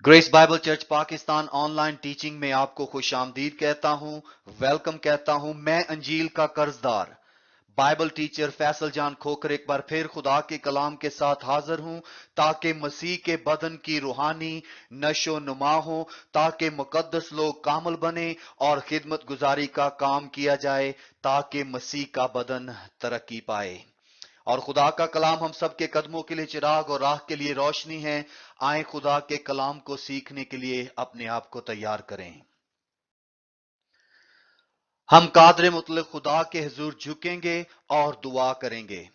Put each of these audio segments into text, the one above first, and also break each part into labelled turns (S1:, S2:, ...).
S1: Grace Bible church Pakistan online teaching में आपको खुश आमदीद कहता हूं, वेलकम कहता हूं। मैं अंजील का कर्जदार बाइबल टीचर फैसल जान खोकर एक बार फिर खुदा के कलाम के साथ हाजिर हूं, ताकि मसीह के बदन की रूहानी नशो नुमा हो, ताकि मुकद्दस लोग कामल बने और खिदमत गुजारी का काम किया जाए, ताकि मसीह का बदन तरक्की पाए। और खुदा का कलाम हम सब के कदमों के लिए चिराग और राह के लिए रोशनी है। आए खुदा के कलाम को सीखने के लिए अपने आप को तैयार करें। हम कादर मुतलक खुदा के हुजूर झुकेंगे और दुआ करेंगे।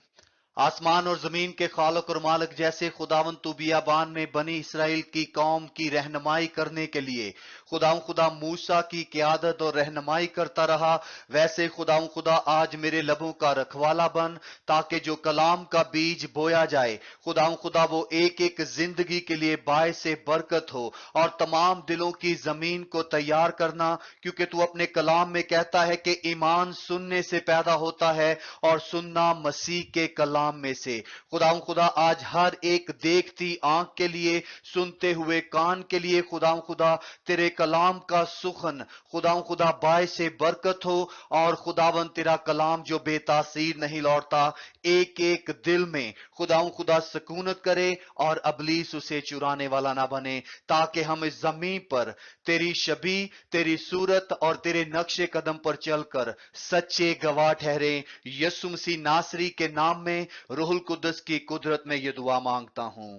S1: आसमान और जमीन के खालिक और मालिक, जैसे खुदावन तू बियाबान में बनी इसराइल की कौम की रहनुमाई करने के लिए खुदा मूसा की क़ियादत और रहनुमाई करता रहा, वैसे खुदा आज मेरे लबों का रखवाला बन, ताकि जो कलाम का बीज बोया जाए खुदा वो एक एक जिंदगी के लिए बायस से बरकत हो और तमाम दिलों की जमीन को तैयार करना, क्योंकि तू अपने कलाम में कहता है कि ईमान सुनने से पैदा होता है और सुनना मसीह के कलाम में से। खुदा आज हर एक देखती आंख के लिए, सुनते हुए कान के लिए खुदा तेरे कलाम का सुखन खुदा बायस से बरकत हो, और खुदावन तेरा कलाम जो बेतासीर नहीं लौटता एक एक दिल में खुदा सुकूनत करे और अबलीस उसे चुराने वाला ना बने, ताकि हम इस जमीन पर तेरी शबी, तेरी सूरत और तेरे नक्शे कदम पर चलकर सच्चे गवाह ठहरे। यीशु मसीह नासरी के नाम में रूहुल कुद्दस की कुदरत में यह दुआ मांगता हूं,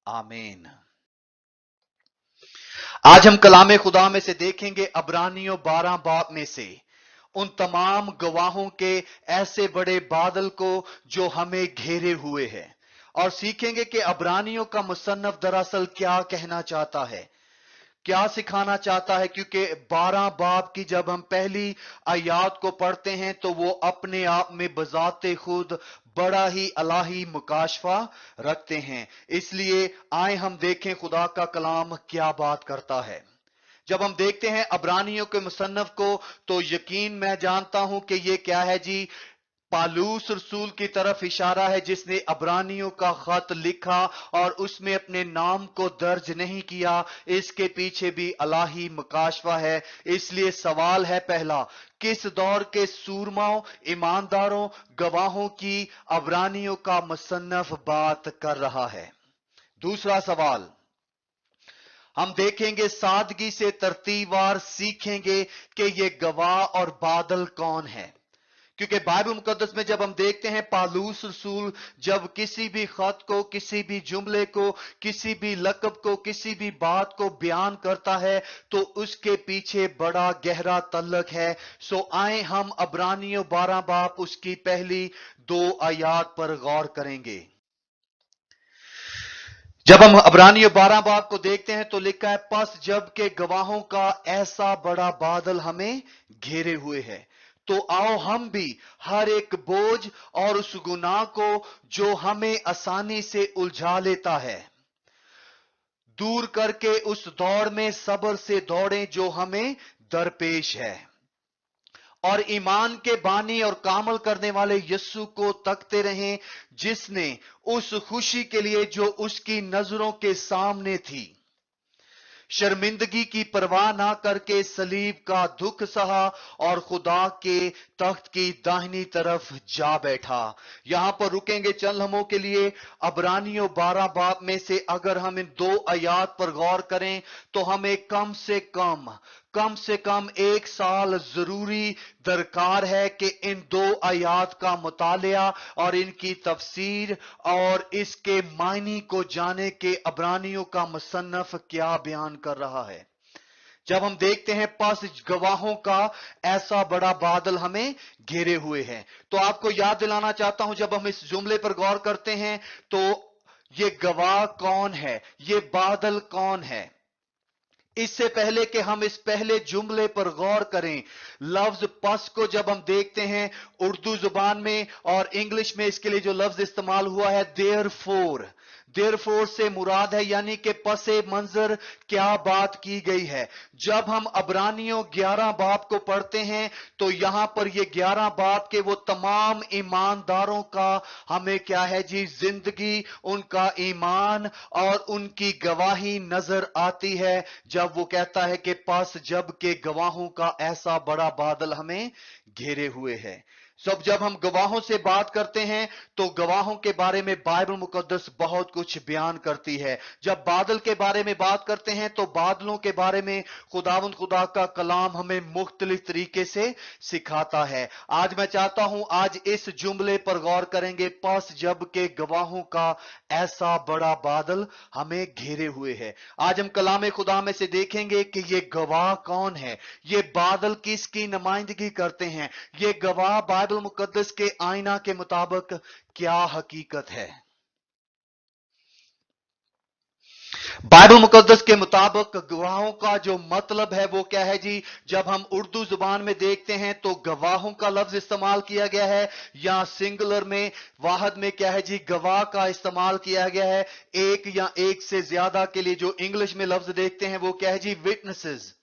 S1: आमीन। आज हम कलामे खुदा में से देखेंगे अबरानियों 12 बाब में से उन तमाम गवाहों के ऐसे बड़े बादल को जो हमें घेरे हुए है, और सीखेंगे कि अबरानियों का मुसन्नफ दरअसल क्या कहना चाहता है, क्या सिखाना चाहता है। क्योंकि 12 बाब की जब हम पहली आयात को पढ़ते हैं तो वो अपने आप में बजाते खुद बड़ा ही इलाही मुकाशफा रखते हैं। इसलिए आए हम देखें खुदा का कलाम क्या बात करता है। जब हम देखते हैं अबरानियों के मुसन्नफ को, तो यकीन मैं जानता हूं कि ये क्या है जी, पालूस रसूल की तरफ इशारा है, जिसने अबरानियों का खत लिखा और उसमें अपने नाम को दर्ज नहीं किया। इसके पीछे भी इलाही मुकाशफा है। इसलिए सवाल है पहला, किस दौर के सूरमाओं, ईमानदारों, गवाहों की अबरानियों का मुसन्नफ बात कर रहा है। दूसरा सवाल हम देखेंगे, सादगी से तरतीबवार सीखेंगे कि ये गवाह और बादल कौन है। क्योंकि बाइबल मुकद्दस में जब हम देखते हैं पालूस रसूल जब किसी भी खत को, किसी भी जुमले को, किसी भी लकब को, किसी भी बात को बयान करता है, तो उसके पीछे बड़ा गहरा तल्लक है। सो आए हम अबरानियों 12 बाब उसकी पहली 2 आयात पर गौर करेंगे। जब हम अबरानियों 12 बाब को देखते हैं तो लिखा है, पस जब के गवाहों का ऐसा बड़ा बादल हमें घेरे हुए है, तो आओ हम भी हर एक बोझ और उस गुनाह को जो हमें आसानी से उलझा लेता है दूर करके उस दौड़ में सब्र से दौड़ें जो हमें दरपेश है, और ईमान के बानी और कामल करने वाले यीशु को तकते रहें, जिसने उस खुशी के लिए जो उसकी नजरों के सामने थी शर्मिंदगी की परवाह ना करके सलीब का दुख सहा और खुदा के तख्त की दाहिनी तरफ जा बैठा। यहां पर रुकेंगे चंद लम्हों के लिए। अबरानियों 12 बाब में से अगर हम इन 2 आयात पर गौर करें तो हमें कम से कम 1 साल जरूरी दरकार है कि इन 2 आयात का मुतालिया और इनकी तफसीर और इसके मायने को जाने के अबरानियों का मुसन्नफ क्या बयान कर रहा है। जब हम देखते हैं पास गवाहों का ऐसा बड़ा बादल हमें घेरे हुए हैं, तो आपको याद दिलाना चाहता हूं, जब हम इस जुमले पर गौर करते हैं तो ये गवाह कौन है, ये बादल कौन है। इससे पहले कि हम इस पहले जुमले पर गौर करें, लफ्ज पस को जब हम देखते हैं उर्दू जुबान में और इंग्लिश में इसके लिए जो लफ्ज इस्तेमाल हुआ है देयरफॉर से मुराद है, यानी कि पसे मंजर क्या बात की गई है। जब हम अब्रानियों 11 बाब को पढ़ते हैं तो यहां पर ये 11 बाब के वो तमाम ईमानदारों का हमें क्या है जी, जिंदगी, उनका ईमान और उनकी गवाही नजर आती है, जब वो कहता है कि पास जब के गवाहों का ऐसा बड़ा बादल हमें घेरे हुए है। सब जब हम गवाहों से बात करते हैं तो गवाहों के बारे में बाइबल मुकद्दस बहुत कुछ बयान करती है। जब बादल के बारे में बात करते हैं तो बादलों के बारे में खुदावंद खुदा का कलाम हमें मुख्तलिफ तरीके से सिखाता है। आज मैं चाहता हूं आज इस जुमले पर गौर करेंगे, पास जब के गवाहों का ऐसा बड़ा बादल हमें घेरे हुए है। आज हम कलाम खुदा में से देखेंगे कि ये गवाह कौन है, ये बादल किसकी नुमाइंदगी करते हैं, ये गवाह बाइबल मुकद्दस के आईना के मुताबिक क्या हकीकत है। बाइबल मुकद्दस के मुताबिक गवाहों का जो मतलब है वो क्या है जी, जब हम उर्दू जुबान में देखते हैं तो गवाहों का लफ्ज इस्तेमाल किया गया है, या सिंगुलर में वाहद में क्या है जी, गवाह का इस्तेमाल किया गया है। एक या एक से ज्यादा के लिए जो इंग्लिश में लफ्ज देखते हैं वो क्या है जी, विटनेसेस।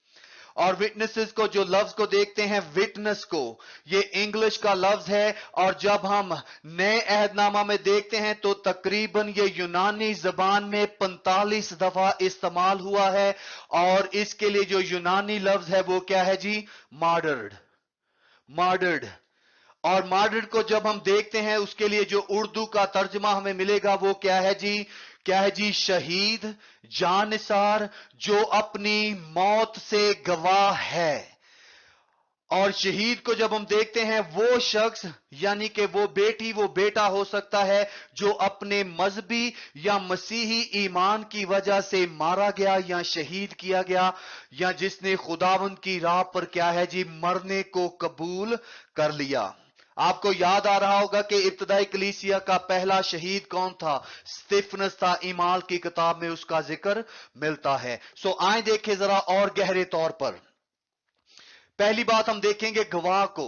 S1: और विटनेसेस को जो लफ्ज को देखते हैं विटनेस को, ये इंग्लिश का लफ्ज है। और जब हम नए अहदनामा में देखते हैं तो तकरीबन ये यूनानी जबान में 45 दफा इस्तेमाल हुआ है। और इसके लिए जो यूनानी लफ्ज है वो क्या है जी, मार्डर्ड। मार्डर्ड। और मार्डर्ड को जब हम देखते हैं उसके लिए जो उर्दू का तर्जमा हमें मिलेगा वो क्या है जी, क्या है जी, शहीद, जानसार, जो अपनी मौत से गवाह है। और शहीद को जब हम देखते हैं वो शख्स, यानी कि वो बेटी, वो बेटा हो सकता है जो अपने मजहबी या मसीही ईमान की वजह से मारा गया या शहीद किया गया, या जिसने खुदावंद की राह पर क्या है जी, मरने को कबूल कर लिया। आपको याद आ रहा होगा कि इब्तदाई कलीसिया का पहला शहीद कौन था, स्तिफनस था। ईमाल की किताब में उसका जिक्र मिलता है। सो आए देखें जरा और गहरे तौर पर। पहली बात हम देखेंगे गवाह को,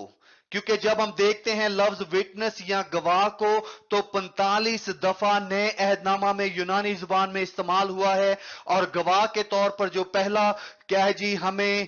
S1: क्योंकि जब हम देखते हैं लफ्ज विटनेस या गवाह को तो 45 दफा नए अहदनामा में यूनानी जुबान में इस्तेमाल हुआ है। और गवाह के तौर पर जो पहला क्या है जी, हमें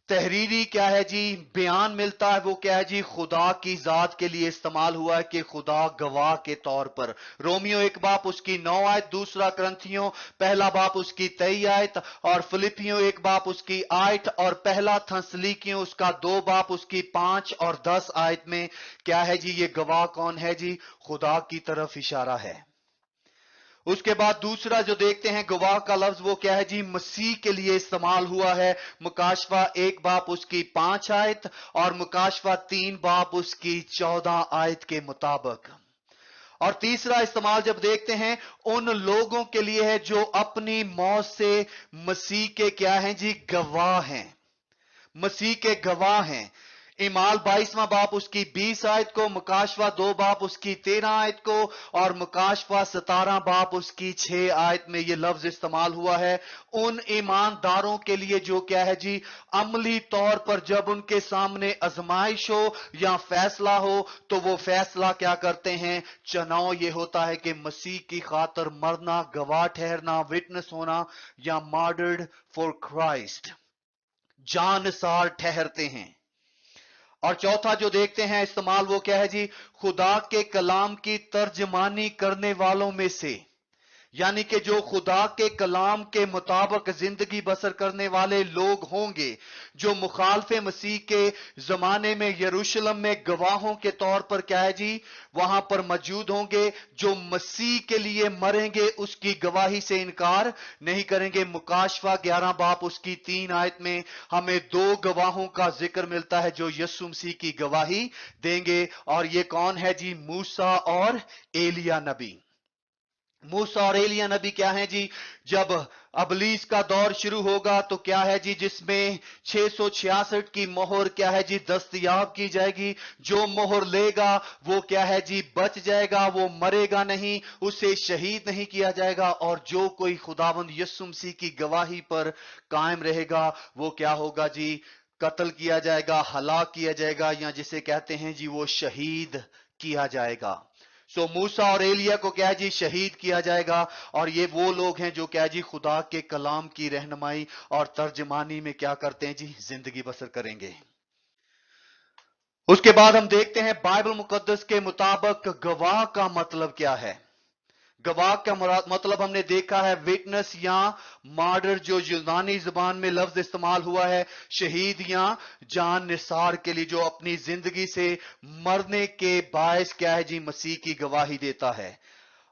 S1: तहरीरी क्या है जी, बयान मिलता है वो क्या है जी, खुदा की जात के लिए इस्तेमाल हुआ है कि खुदा गवाह के तौर पर। रोमियो 1 बाप उसकी 9 आयत, दूसरा ग्रंथियों पहला बाप उसकी 23 आयत, और फिलिपियों 1 बाप उसकी 8, और पहला थस्सलुनीकियों उसका 2 बाप उसकी 5 और 10 आयत में क्या है जी, ये गवाह कौन है जी, खुदा की तरफ इशारा है। उसके बाद दूसरा जो देखते हैं गवाह का लफ्ज वो क्या है जी, मसीह के लिए इस्तेमाल हुआ है। मुकाशवा 1 बाप उसकी 5 आयत और मुकाशवा 3 बाप उसकी 14 आयत के मुताबिक। और तीसरा इस्तेमाल जब देखते हैं उन लोगों के लिए है जो अपनी मौत से मसीह के क्या हैं जी, गवाह हैं, मसीह के गवाह हैं। इमाल 22वां बाप उसकी 20 आयत को, मुकाशवा 2 बाप उसकी 13 आयत को, और मुकाशवा 17 बाप उसकी 6 आयत में ये लफ्ज इस्तेमाल हुआ है उन ईमानदारों के लिए जो क्या है जी, अमली तौर पर जब उनके सामने आजमाइश हो या फैसला हो तो वो फैसला क्या करते हैं, चुनाव ये होता है कि मसीह की खातर मरना, गवाह ठहरना, विटनेस होना, या मार्डर्ड फॉर क्राइस्ट, जानसार ठहरते हैं। और चौथा जो देखते हैं इस्तेमाल वो क्या है जी, खुदा के कलाम की तर्जमानी करने वालों में से, यानी कि जो खुदा के कलाम के मुताबिक जिंदगी बसर करने वाले लोग होंगे, जो मुखालफे मसीह के जमाने में यरूशलेम में गवाहों के तौर पर क्या है जी, वहां पर मौजूद होंगे, जो मसीह के लिए मरेंगे, उसकी गवाही से इनकार नहीं करेंगे। मुकाशवा 11 बाप उसकी 3 आयत में हमें 2 गवाहों का जिक्र मिलता है जो यीशु मसीह की गवाही देंगे। और ये कौन है जी, मूसा और एलिया नबी। मूसा और एलिया नबी क्या है जी, जब अबलीस का दौर शुरू होगा तो क्या है जी, जिसमें 666 की मोहर क्या है जी, दस्तयाब की जाएगी। जो मोहर लेगा वो क्या है जी, बच जाएगा, वो मरेगा नहीं, उसे शहीद नहीं किया जाएगा। और जो कोई खुदावंद यीशु मसीह की गवाही पर कायम रहेगा वो क्या होगा जी, कत्ल किया जाएगा, हलाक किया जाएगा, या जिसे कहते हैं जी वो शहीद किया जाएगा। सो मूसा और एलिया को क्या है जी शहीद किया जाएगा, और ये वो लोग हैं जो क्या है जी खुदा के कलाम की रहनुमाई और तर्जमानी में क्या करते हैं जी जिंदगी बसर करेंगे। उसके बाद हम देखते हैं बाइबल मुकद्दस के मुताबिक गवाह का मतलब क्या है। गवाह का मतलब हमने देखा है विटनेस या मार्डर, जो यूनानी जुबान में लफ्ज इस्तेमाल हुआ है शहीद या जान निसार के लिए, जो अपनी जिंदगी से मरने के बायस क्या है जी मसीह की गवाही देता है।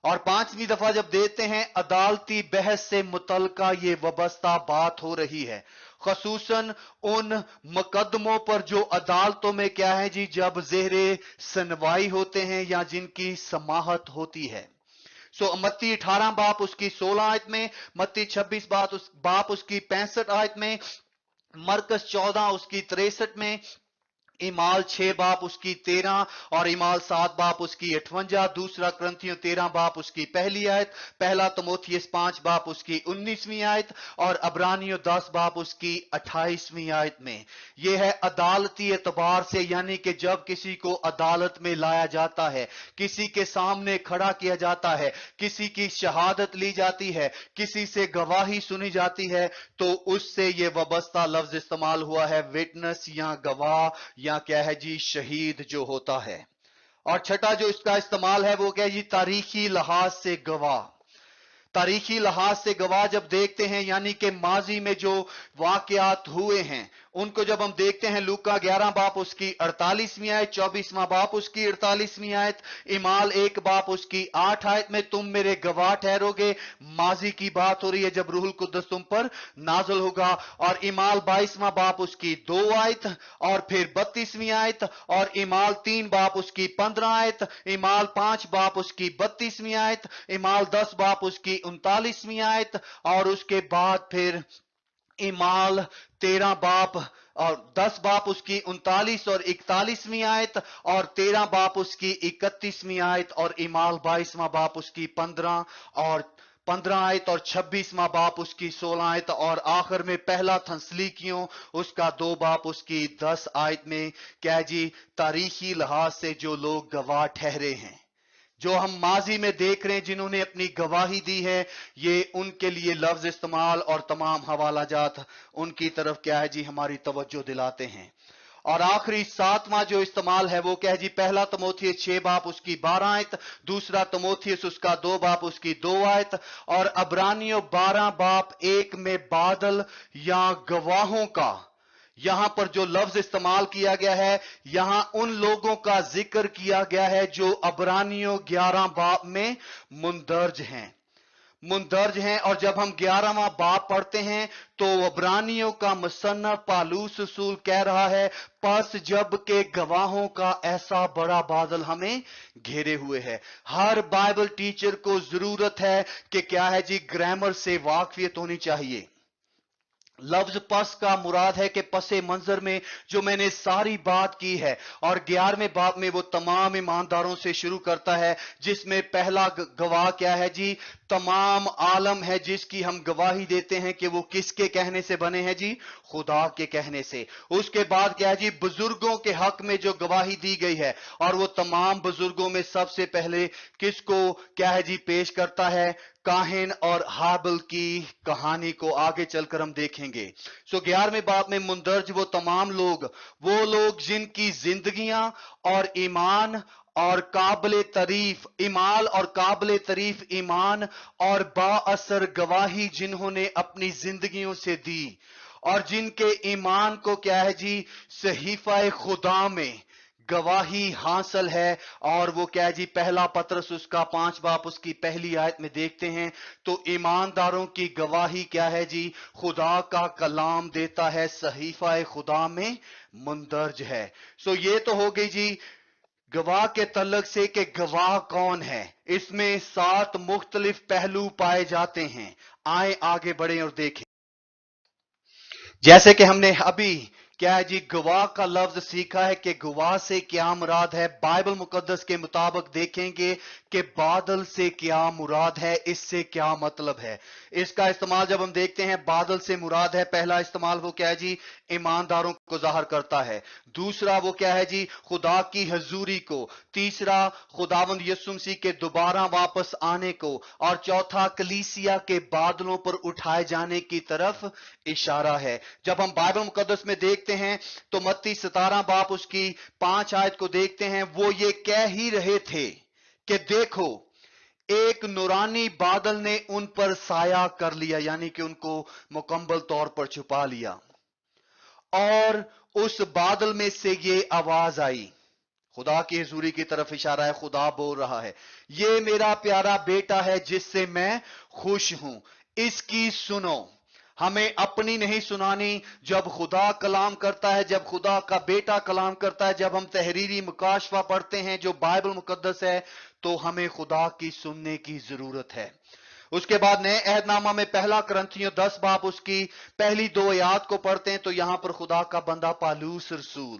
S1: और पांचवी दफा जब देते हैं अदालती बहस से मुतलका ये वबस्ता बात हो रही है, खसूसन उन मुकदमों पर जो अदालतों में क्या है जी जब ज़ेरे सुनवाई होते हैं या जिनकी समाहत होती है। सो मत्ती 18 बाप उसकी 16 आयत में, मत्ती 26 बाप उसकी 65 आयत में, मरकस 14 उसकी 63 में, इमाल 6 बाप उसकी 13 और इमाल 7 बाप उसकी 58, दूसरा क्रंथियों 13 बाप उसकी पहली आयत, पहला तमोथियस 5 बाप उसकी 19वीं आयत और अब्रानियों 10 बाप उसकी 28वीं आयत में। यह है अदालती एतबार से, यानी कि जब किसी को अदालत में लाया जाता है, किसी के सामने खड़ा किया जाता है, किसी की शहादत ली जाती है, किसी से गवाही सुनी जाती है, तो उससे यह वबस्ता लफ्ज इस्तेमाल हुआ है विटनेस या गवाह या क्या है जी शहीद जो होता है। और छठा जो इसका इस्तेमाल है वो क्या है जी तारीखी लिहाज से गवाह। तारीखी लिहाज से गवाह जब देखते हैं यानी कि माजी में जो वाकयात हुए हैं उनको जब हम देखते हैं, लूका 11 बाप उसकी 48वीं आयत, 24वां बाप उसकी 48वीं आयत, इमाल 1 बाप उसकी 8 आयत में तुम मेरे गवाह ठहरोगे, माजी की बात हो रही है जब रूहुल कुद्दस तुम पर नाजल होगा। और इमाल 22वां बाप उसकी 2 आयत और फिर 32वीं आयत, और इमाल 3 बाप उसकी 15 आयत, इमाल 5 बाप उसकी 32वीं आयत, इमाल 10 बाप उसकी 39वीं आयत, और उसके बाद फिर इमाल 13 बाप और 10 बाप उसकी 39 और 41वीं आयत, और 13 बाप उसकी 31वीं आयत, और इमाल 22वां बाप उसकी 15 आयत, और 26वां बाप उसकी 16 आयत, और आखिर में पहला थंसलीकियों उसका 2 बाप उसकी 10 आयत में क्या जी तारीखी लिहाज से जो लोग गवाह ठहरे हैं, जो हम माजी में देख रहे हैं जिन्होंने अपनी गवाही दी है, ये उनके लिए लफ्ज इस्तेमाल और तमाम हवाला जात उनकी तरफ क्या है जी हमारी तवज्जो दिलाते हैं। और आखिरी 7वां जो इस्तेमाल है वो क्या है जी पहला तमोथियस 6 बाप उसकी 12 आयत, दूसरा तमोथियस उसका 2 बाप उसकी 2 आयत, और अब्रानियों 12 बाप 1 में बादल या गवाहों का, यहां पर जो लफ्ज इस्तेमाल किया गया है यहां उन लोगों का जिक्र किया गया है जो अब्रानियों 11 बाप में मुंदर्ज हैं। और जब हम 11वां बाप पढ़ते हैं तो अब्रानियों का मुसन्नफ पालूस रसूल कह रहा है, पस जब के गवाहों का ऐसा बड़ा बादल हमें घेरे हुए है। हर बाइबल टीचर को जरूरत है कि क्या है जी ग्रामर से वाकफियत होनी चाहिए। लफ्ज पस का मुराद है कि पसे मंजर में जो मैंने सारी बात की है, और 11वें बाप में वो तमाम ईमानदारों से शुरू करता है जिसमें पहला गवाह क्या है जी तमाम आलम है, जिसकी हम गवाही देते हैं कि वो किसके कहने से बने हैं जी खुदा के कहने से। उसके बाद क्या है जी बुजुर्गों के हक में जो गवाही दी गई है, और वो तमाम बुजुर्गों में सबसे पहले किसको क्या है जी पेश करता है, काहिन और हाबिल की कहानी को आगे चलकर हम देखेंगे। सो 11वें बाप में मुंदर्ज वो तमाम लोग, वो लोग जिनकी जिंदगियां और ईमान और काबिल तारीफ इमाल और काबिल तारीफ ईमान और बाअसर गवाही जिन्होंने अपनी जिंदगियों से दी, और जिनके ईमान को क्या है जी सहीफा खुदा में गवाही हासिल है। और वो क्या है जी पहला पत्रस उसका 5 बाप उसकी पहली आयत में देखते हैं तो ईमानदारों की गवाही क्या है जी खुदा का कलाम देता है, सहीफा खुदा में मुंदर्ज है। सो ये तो हो गई जी गवाह के तल्लक से कि गवाह कौन है। इसमें 7 मुख्तलिफ पहलू पाए जाते हैं। आए आगे बढ़े और देखें। जैसे कि हमने अभी क्या है जी गवाह का लफ्ज सीखा है कि गवाह से क्या मुराद है। बाइबल मुकद्दस के मुताबिक देखेंगे कि बादल से क्या मुराद है, इससे क्या मतलब है। इसका इस्तेमाल जब हम देखते हैं, बादल से मुराद है, पहला इस्तेमाल वो क्या है जी, ईमानदारों को ज़ाहिर करता है। दूसरा वो क्या है जी, खुदा की हजूरी को। तीसरा खुदावंद यीशु मसीह के दोबारा वापस आने को। और चौथा कलीसिया के बादलों पर उठाए जाने की तरफ इशारा है। जब हम बाइबल मुकद्दस में देखते हैं तो मत्ती 17 बाब उसकी 5 आयत को देखते हैं, वो ये कह ही रहे थे कि देखो एक नूरानी बादल ने उन पर साया कर लिया, यानी कि उनको मुकम्मल तौर पर छुपा लिया। और उस बादल में से ये आवाज आई, खुदा की हुजूरी की तरफ इशारा है, खुदा बोल रहा है, ये मेरा प्यारा बेटा है जिससे मैं खुश हूं, इसकी सुनो। हमें अपनी नहीं सुनानी, जब खुदा कलाम करता है, जब खुदा का बेटा कलाम करता है, जब हम तहरीरी मुकाशफा पढ़ते हैं जो बाइबल मुकद्दस है, तो हमें खुदा की सुनने की जरूरत है। उसके बाद नए अहदनामा में पहला करंथियों 10 बाब उसकी पहली 2 आयत को पढ़ते हैं तो यहां पर खुदा का बंदा पालूस रसूल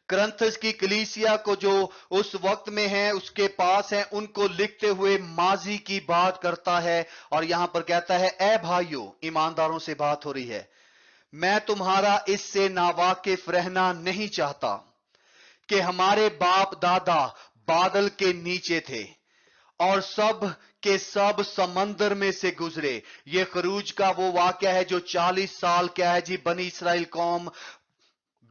S1: करंथस की कलीसिया को जो उस वक्त में है, उसके पास है, उनको लिखते हुए माजी की बात करता है। और यहां पर कहता है, ए भाइयों, ईमानदारों से बात हो रही है, मैं तुम्हारा इससे नावाकिफ रहना नहीं चाहता कि हमारे बाप दादा बादल के नीचे थे और सब के सब समंदर में से गुजरे। ये खरूज का वो वाकया है जो 40 साल क्या है जी, बनी इसराइल कौम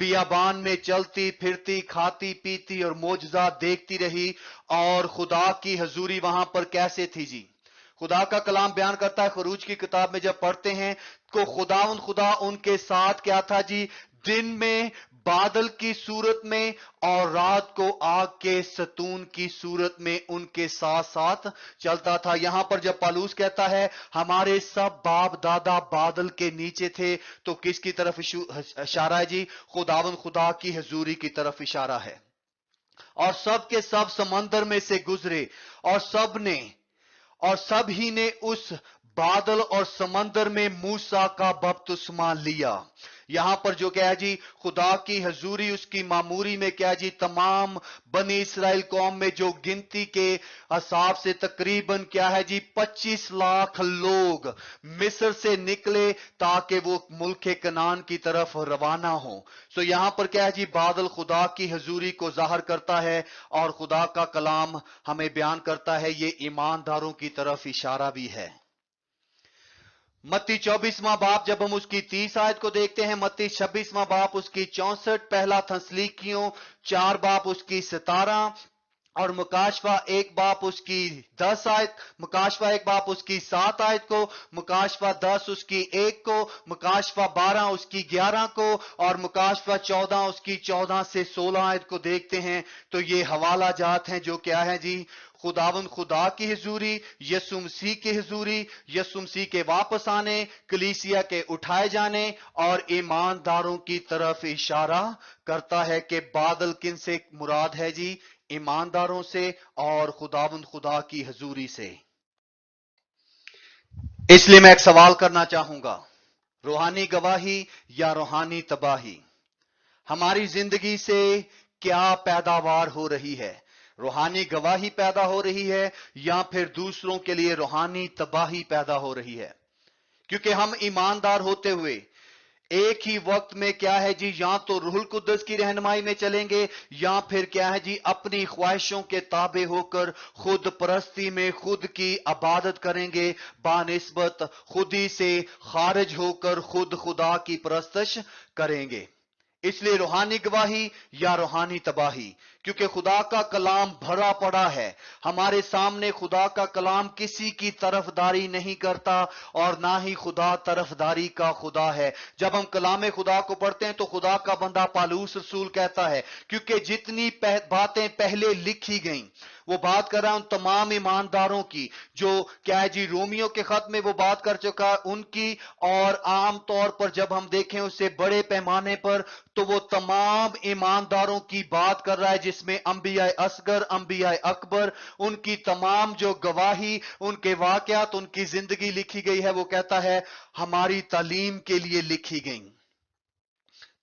S1: बियाबान में चलती फिरती, खाती पीती और मोजजा देखती रही। और खुदा की हजूरी वहां पर कैसे थी जी। खुदा का कलाम बयान करता है, खरूज की किताब में जब पढ़ते हैं तो खुदा उनके साथ क्या था जी, दिन में बादल की सूरत में और रात को आग के सतून की सूरत में उनके साथ साथ चलता था। यहां पर जब पालूस कहता है हमारे सब बाप दादा बादल के नीचे थे, तो किसकी तरफ इशारा है जी, खुदा की हजूरी की तरफ इशारा है। और सब के सब समंदर में से गुजरे और सब ही ने उस बादल और समंदर में मूसा का बपतिस्मा लिया। यहां पर जो क्या है जी, खुदा की हजूरी उसकी मामूरी में क्या है जी, तमाम बनी इसराइल कौम में जो गिनती के हिसाब से तकरीबन क्या है जी 25 लाख लोग मिस्र से निकले ताकि वो मुल्क कनान की तरफ रवाना हो। सो यहां पर क्या है जी, बादल खुदा की हजूरी को जाहिर करता है और खुदा का कलाम हमें बयान करता है, ये ईमानदारों की तरफ इशारा भी है। मत्ती 24वां बाप जब हम उसकी 30 आयत को देखते हैं, मत्ती 26वां बाप उसकी 64, पहला थस्सलुनीकियों 4 बाप उसकी 17 और मुकाशवा 1 बाप उसकी 10 आयत, मुकाशवा 1 बाप उसकी 7 आयत को, मुकाशवा 10 उसकी 1 को, मुकाशवा 12 उसकी 11 को और मुकाशवा 14 उसकी 14 से 16 आयत को देखते हैं तो ये हवाला जात हैं जो क्या है जी, खुदावंद खुदा की हजूरी, यीशु मसीह की हजूरी, यीशु मसीह के वापस आने, कलीसिया के उठाए जाने और ईमानदारों की तरफ इशारा करता है कि बादल किन से मुराद है जी, ईमानदारों से और खुदावंद खुदा की हजूरी से। इसलिए मैं एक सवाल करना चाहूंगा, रूहानी गवाही या रूहानी तबाही, हमारी जिंदगी से क्या पैदावार हो रही है? रूहानी गवाही पैदा हो रही है या फिर दूसरों के लिए रूहानी तबाही पैदा हो रही है? क्योंकि हम ईमानदार होते हुए एक ही वक्त में क्या है जी, या तो रूहुल कुद्दस की रहनुमाई में चलेंगे या फिर क्या है जी, अपनी ख्वाहिशों के ताबे होकर खुद परस्ती में खुद की इबादत करेंगे, बानिस्बत खुदी से खारिज होकर खुद खुदा की परस्तश करेंगे। इसलिए रूहानी गवाही या रूहानी तबाही, क्योंकि खुदा का कलाम भरा पड़ा है हमारे सामने। खुदा का कलाम किसी की तरफदारी नहीं करता और ना ही खुदा तरफदारी का खुदा है। जब हम कलाम खुदा को पढ़ते हैं तो खुदा का बंदा पालूस रसूल कहता है, क्योंकि जितनी बातें पहले लिखी गईं, वो बात कर रहा है उन तमाम ईमानदारों की जो क्या है जी, रोमियो के खत में वो बात कर चुका उनकी। और आम तौर पर जब हम देखें उससे बड़े पैमाने पर तो वो तमाम ईमानदारों की बात कर रहा है, जिसमें अंबिया असगर, अंबिया अकबर, उनकी तमाम जो गवाही, उनके वाकयात, उनकी जिंदगी लिखी गई है, वो कहता है हमारी तालीम के लिए लिखी गई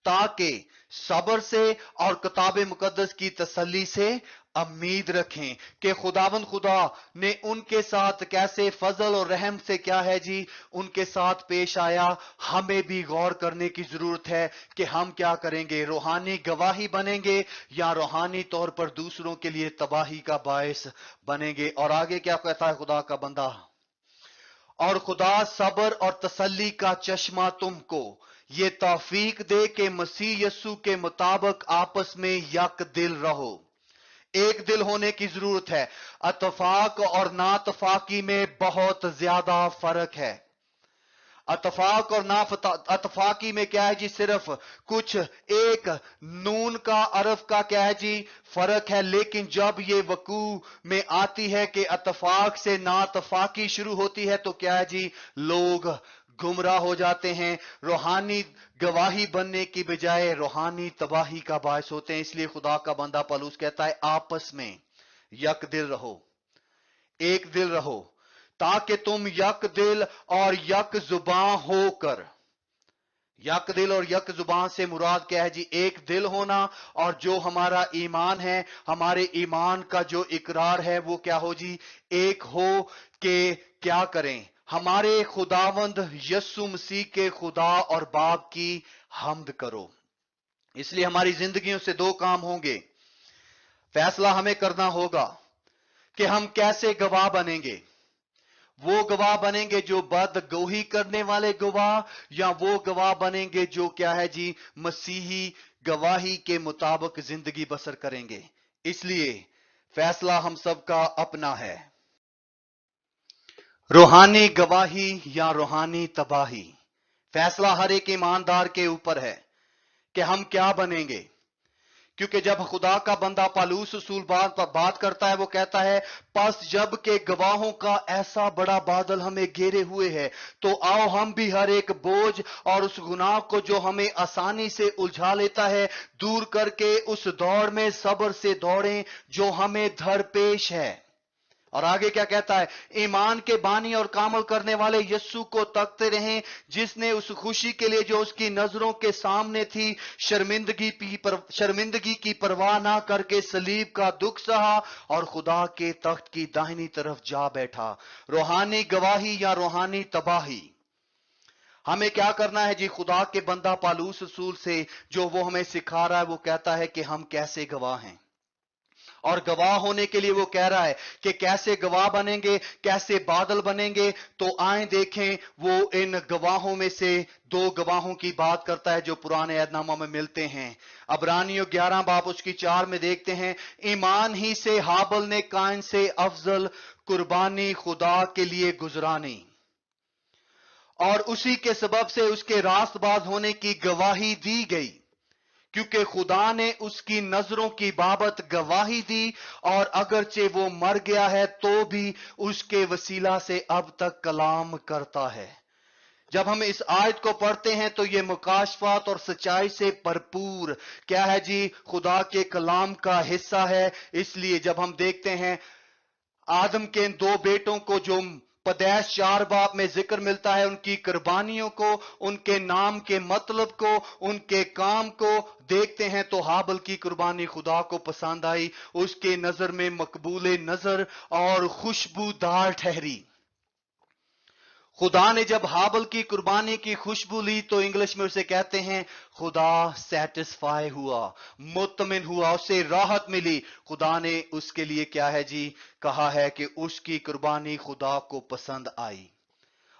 S1: ताकि सब्र से और किताब मुकद्दस की तसल्ली से उम्मीद रखें कि खुदावंद खुदा ने उनके साथ कैसे फजल और रहम से क्या है जी उनके साथ पेश आया। हमें भी गौर करने की जरूरत है कि हम क्या करेंगे, रूहानी गवाही बनेंगे या रूहानी तौर पर दूसरों के लिए तबाही का बायस बनेंगे। और आगे क्या कहता है खुदा का बंदा, और खुदा सब्र और तसल्ली का चश्मा तुमको ये तौफीक दे कि मसीह यस्सु के मुताबिक आपस में यक दिल रहो। एक दिल होने की जरूरत है। अतफाक और नातफाकी में बहुत ज्यादा फर्क है। अतफाक और अतफाकी में क्या है जी, सिर्फ कुछ एक नून का अरफ का क्या है जी फर्क है। लेकिन जब ये वकू में आती है कि अतफाक से नातफाकी शुरू होती है तो क्या है जी, लोग गुमराह हो जाते हैं, रूहानी गवाही बनने की बजाय रूहानी तबाही का बायस होते हैं। इसलिए खुदा का बंदा पौलुस कहता है आपस में यक दिल रहो, एक दिल रहो, ताकि तुम यक दिल और यक जुबान होकर, यक दिल और यक जुबान से मुराद क्या है जी, एक दिल होना, और जो हमारा ईमान है, हमारे ईमान का जो इकरार है वो क्या हो जी, एक हो कि क्या करें, हमारे खुदावंद यस्सु मसीह के खुदा और बाप की हम्द करो। इसलिए हमारी जिंदगियों से दो काम होंगे। फैसला हमें करना होगा कि हम कैसे गवाह बनेंगे। वो गवाह बनेंगे जो बदगोही करने वाले गवाह, या वो गवाह बनेंगे जो क्या है जी, मसीही गवाही के मुताबिक जिंदगी बसर करेंगे। इसलिए फैसला हम सबका अपना है, रूहानी गवाही या रूहानी तबाही। फैसला हर एक ईमानदार के ऊपर है कि हम क्या बनेंगे। क्योंकि जब खुदा का बंदा पौलुस रसूल बात करता है, वो कहता है पस जब के गवाहों का ऐसा बड़ा बादल हमें घेरे हुए है, तो आओ हम भी हर एक बोझ और उस गुनाह को जो हमें आसानी से उलझा लेता है दूर करके उस दौड़ में सब्र से दौड़ें जो हमें दरपेश है। और आगे क्या कहता है, ईमान के बानी और कामल करने वाले यस्सु को तकते रहें, जिसने उस खुशी के लिए जो उसकी नजरों के सामने थी शर्मिंदगी की परवाह ना करके सलीब का दुख सहा और खुदा के तख्त की दाहिनी तरफ जा बैठा। रूहानी गवाही या रूहानी तबाही, हमें क्या करना है जी, खुदा के बंदा पौलुस रसूल से जो वो हमें सिखा रहा है, वो कहता है कि हम कैसे गवाह हैं। और गवाह होने के लिए वो कह रहा है कि कैसे गवाह बनेंगे, कैसे बादल बनेंगे। तो आए देखें, वो इन गवाहों में से दो गवाहों की बात करता है जो पुराने अहदनामा में मिलते हैं। अब्रानियों 11 बाब उसकी 4 में देखते हैं, ईमान ही से हाबल ने काइन से अफजल कुर्बानी खुदा के लिए गुजरानी, और उसी के सबब से उसके रास्तबाज होने की गवाही दी गई, क्योंकि खुदा ने उसकी नजरों की बाबत गवाही दी, और अगरचे वो मर गया है तो भी उसके वसीला से अब तक कलाम करता है। जब हम इस आयत को पढ़ते हैं तो ये मुकाशफात और सच्चाई से भरपूर क्या है जी, खुदा के कलाम का हिस्सा है। इसलिए जब हम देखते हैं आदम के इन दो बेटों को जो पैदाइश 4 बाब में जिक्र मिलता है, उनकी कुर्बानियों को, उनके नाम के मतलब को, उनके काम को देखते हैं तो हाबल की कुर्बानी खुदा को पसंद आई, उसके नजर में मकबूल नजर और खुशबूदार ठहरी। खुदा ने जब हाबल की कुर्बानी की खुशबू ली तो इंग्लिश में उसे कहते हैं खुदा सेटिस्फाई हुआ, मुतमिन हुआ, उसे राहत मिली। खुदा ने उसके लिए क्या है जी कहा है कि उसकी कुर्बानी खुदा को पसंद आई।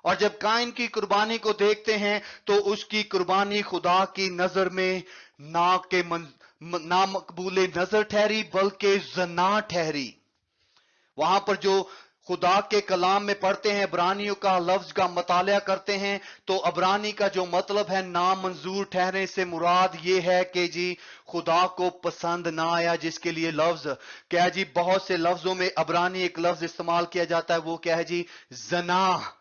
S1: और जब काइन की कुर्बानी को देखते हैं तो उसकी कुर्बानी खुदा की नजर में ना मकबूल नजर ठहरी बल्कि जना ठहरी। वहां पर जो खुदा के कलाम में पढ़ते हैं, अब्रानियों का लफ्ज का मतालिया करते हैं, तो अब्रानी का जो मतलब है नामंजूर ठहरने से मुराद ये है कि जी खुदा को पसंद ना आया, जिसके लिए लफ्ज क्या जी, बहुत से लफ्जों में अब्रानी एक लफ्ज इस्तेमाल किया जाता है, वो क्या है जी, जना।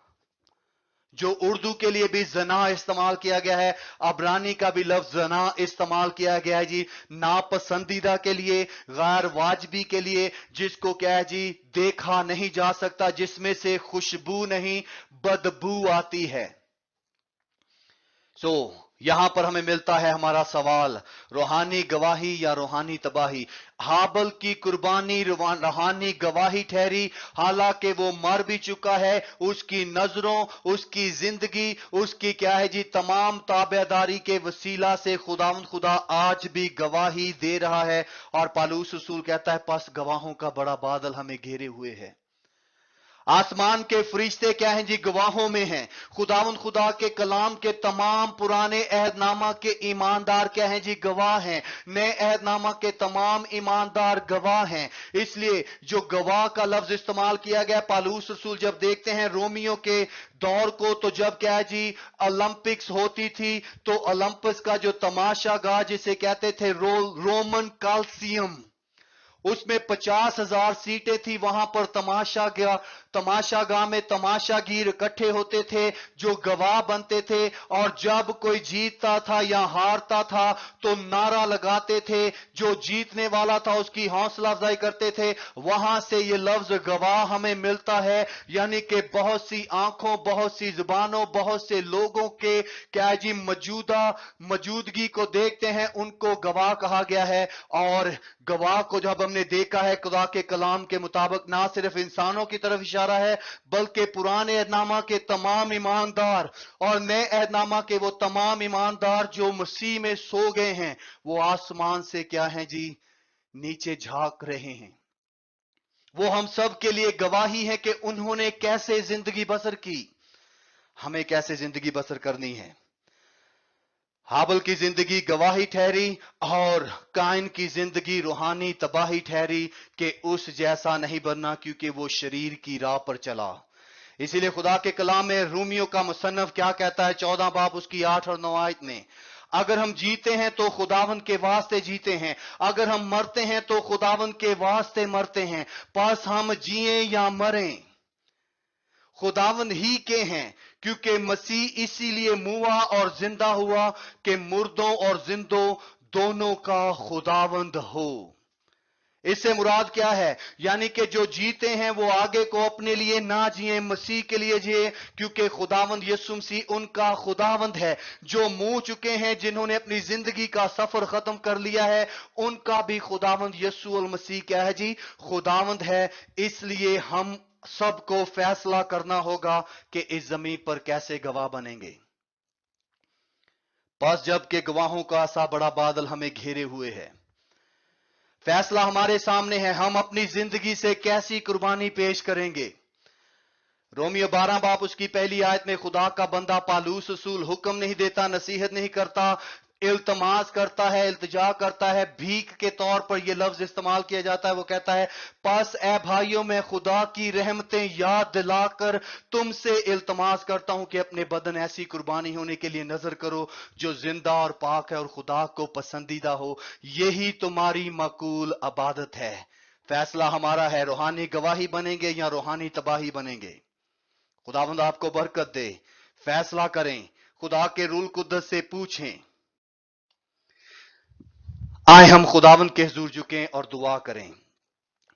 S1: जो उर्दू के लिए भी जना इस्तेमाल किया गया है, अबरानी का भी लफ्ज जना इस्तेमाल किया गया है जी, नापसंदीदा के लिए, गैर वाजबी के लिए, जिसको क्या है जी देखा नहीं जा सकता, जिसमें से खुशबू नहीं बदबू आती है। यहां पर हमें मिलता है हमारा सवाल, रूहानी गवाही या रूहानी तबाही। हाबल की कुर्बानी रूहानी गवाही ठहरी, हालांकि वो मर भी चुका है। उसकी नजरों, उसकी जिंदगी, उसकी क्या है जी, तमाम ताबेदारी के वसीला से खुदावंद खुदा आज भी गवाही दे रहा है। और पालूस रसूल कहता है, बस गवाहों का बड़ा बादल हमें घेरे हुए है। आसमान के फरिश्ते क्या हैं जी, गवाहों में हैं। खुदावंद खुदा के कलाम के तमाम पुराने अहदनामा के ईमानदार क्या हैं जी, गवाह हैं। नए अहदनामा के तमाम ईमानदार गवाह हैं। इसलिए जो गवाह का लफ्ज इस्तेमाल किया गया, पालूस रसूल जब देखते हैं रोमियो के दौर को, तो जब क्या है जी ओलंपिक्स होती थी, तो ओलंपिक्स का जो तमाशागाह जिसे कहते थे रोमन कॉलिसियम, उसमें 50,000 सीटें थी। वहां पर तमाशागाह में तमाशागीर इकट्ठे होते थे जो गवाह बनते थे, और जब कोई जीतता था या हारता था तो नारा लगाते थे। जो जीतने वाला था उसकी हौसला अफजाई करते थे। वहां से ये लफ्ज गवाह हमें मिलता है, यानी कि बहुत सी आंखों, बहुत सी जुबानों, बहुत से लोगों के क्या जी मौजूदगी को देखते हैं, उनको गवाह कहा गया है। और गवाह को जब हमने देखा है, खुदा के कलाम के मुताबिक ना सिर्फ इंसानों की तरफ इशारा है, बल्कि पुराने अहदनामा के तमाम ईमानदार और नए अहदनामा के वो तमाम ईमानदार जो मसीह में सो गए हैं, वो आसमान से क्या हैं जी, नीचे झांक रहे हैं। वो हम सब के लिए गवाही है कि उन्होंने कैसे जिंदगी बसर की, हमें कैसे जिंदगी बसर करनी है। हाबल की जिंदगी गवाही ठहरी और काइन की जिंदगी रूहानी तबाही ठहरी कि उस जैसा नहीं बनना, क्योंकि वो शरीर की राह पर चला। इसीलिए खुदा के कलाम में रूमियो का मुसन्नफ क्या कहता है, 14 बाब उसकी 8 और 9 आयत में, अगर हम जीते हैं तो खुदावंद के वास्ते जीते हैं, अगर हम मरते हैं तो खुदावंद के वास्ते मरते हैं। बस हम जिए या मरें खुदावंद ही के हैं, क्योंकि मसीह इसीलिए मुआ और जिंदा हुआ कि मुर्दों और जिंदों दोनों का खुदावंद हो। इससे मुराद क्या है, यानी कि जो जीते हैं वो आगे को अपने लिए ना जिए, मसीह के लिए जिए, क्योंकि खुदावंद यीशु मसीह उनका खुदावंद है। जो मुंह चुके हैं, जिन्होंने अपनी जिंदगी का सफर खत्म कर लिया है, उनका भी खुदावंद यीशु मसीह क्या है जी, खुदावंद है। इसलिए हम सबको फैसला करना होगा कि इस जमीन पर कैसे गवाह बनेंगे। बस जबकि गवाहों का ऐसा बड़ा बादल हमें घेरे हुए है, फैसला हमारे सामने है, हम अपनी जिंदगी से कैसी कुर्बानी पेश करेंगे। रोमियो 12 बाप उसकी पहली आयत में खुदा का बंदा पालूस रसूल हुक्म नहीं देता, नसीहत नहीं करता, इल्तमास करता है, इल्तिजा करता है, भीख के तौर पर यह लफ्ज इस्तेमाल किया जाता है। वो कहता है, बस ए भाइयों मैं खुदा की रहमतें याद दिलाकर तुमसे इल्तमास करता हूं कि अपने बदन ऐसी कुर्बानी होने के लिए नजर करो जो जिंदा और पाक है और खुदा को पसंदीदा हो, यही तुम्हारी मकूल इबादत है। फैसला हमारा है, रूहानी गवाही बनेंगे या रूहानी तबाही बनेंगे। खुदावंद आपको बरकत दे। फैसला करें, खुदा के रूल कुद्दस से पूछें। आए हम खुदावंद के हुजूर झुकें और दुआ करें।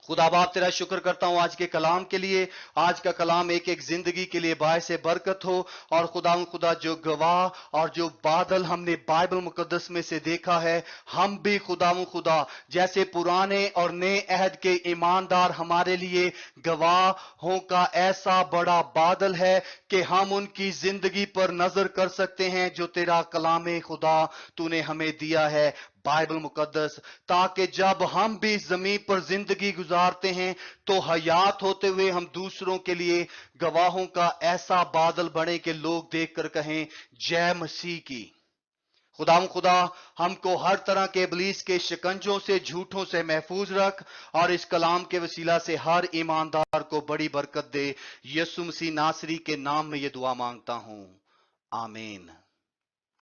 S1: खुदा बाप तेरा शुक्र करता हूं आज के कलाम के लिए। आज का कलाम एक एक जिंदगी के लिए बायस से बरकत हो। और खुदा जो गवाह और जो बादल हमने बाइबल मुकद्दस में से देखा है, हम भी खुदा जैसे पुराने और नए अहद के ईमानदार हमारे लिए गवाहों का ऐसा बड़ा बादल है कि हम उनकी जिंदगी पर नजर कर सकते हैं जो तेरा कलाम खुदा तूने हमें दिया है, बाइबल मुकद्दस, ताकि जब हम भी जमीन पर जिंदगी गुजारते हैं तो हयात होते हुए हम दूसरों के लिए गवाहों का ऐसा बादल बने कि लोग देखकर कहें जय मसीह की। खुदा हमको हर तरह के इब्लीस के शिकंजों से, झूठों से महफूज रख और इस कलाम के वसीला से हर ईमानदार को बड़ी बरकत दे। यीशु मसीह नासरी के नाम में ये दुआ मांगता हूं, आमीन।